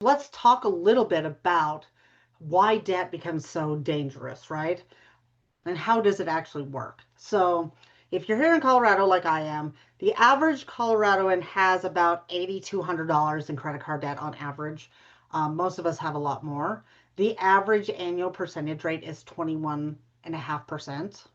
Let's talk a little bit about why debt becomes so dangerous, right? And how does it actually work? So, if you're here in Colorado like I am, the average Coloradoan has about $8,200 in credit card debt on average. Most of us have a lot more. The average annual percentage rate is 21.5%,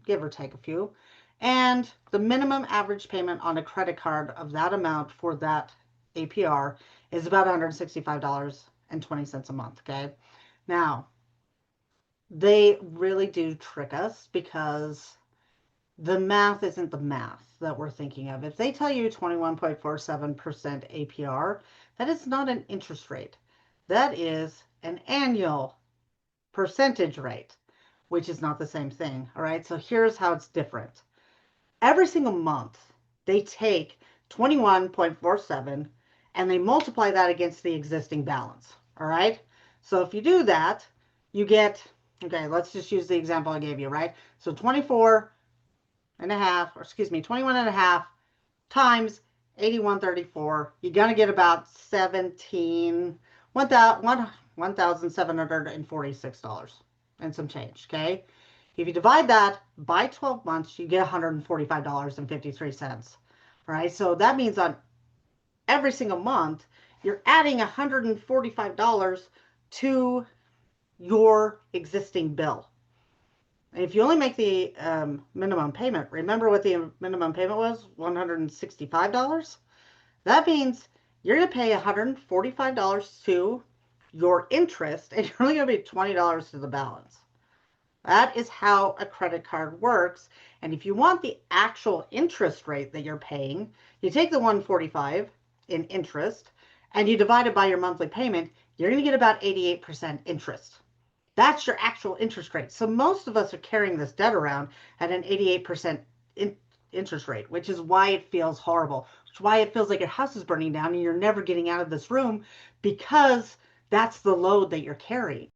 give or take a few. And the minimum average payment on a credit card of that amount for that APR is about $165.20 a month. Okay. Now, they really do trick us because the math isn't the math that we're thinking of. If they tell you 21.47% APR, that is not an interest rate. That is an annual percentage rate, which is not the same thing. All right. So here's how it's different. Every single month, they take 21.47 and they multiply that against the existing balance. All right. So if you do that, you get, okay, let's just use the example I gave you, right? So 24 and a half, or excuse me, 21 and a half times 8134, you're going to get about 1,746 and some change. Okay. If you divide that by 12 months, you get $145.53. All right. So that means on every single month, you're adding $145 to your existing bill. And if you only make the minimum payment, remember what the minimum payment was? $165. That means you're going to pay $145 to your interest, and you're only going to pay $20 to the balance. That is how a credit card works. And if you want the actual interest rate that you're paying, you take the 145 in interest and you divide it by your monthly payment, you're going to get about 88% interest. That's your actual interest rate. So most of us are carrying this debt around at an 88% interest rate, which is why it feels horrible. Which is why it feels like your house is burning down and you're never getting out of this room, because that's the load that you're carrying.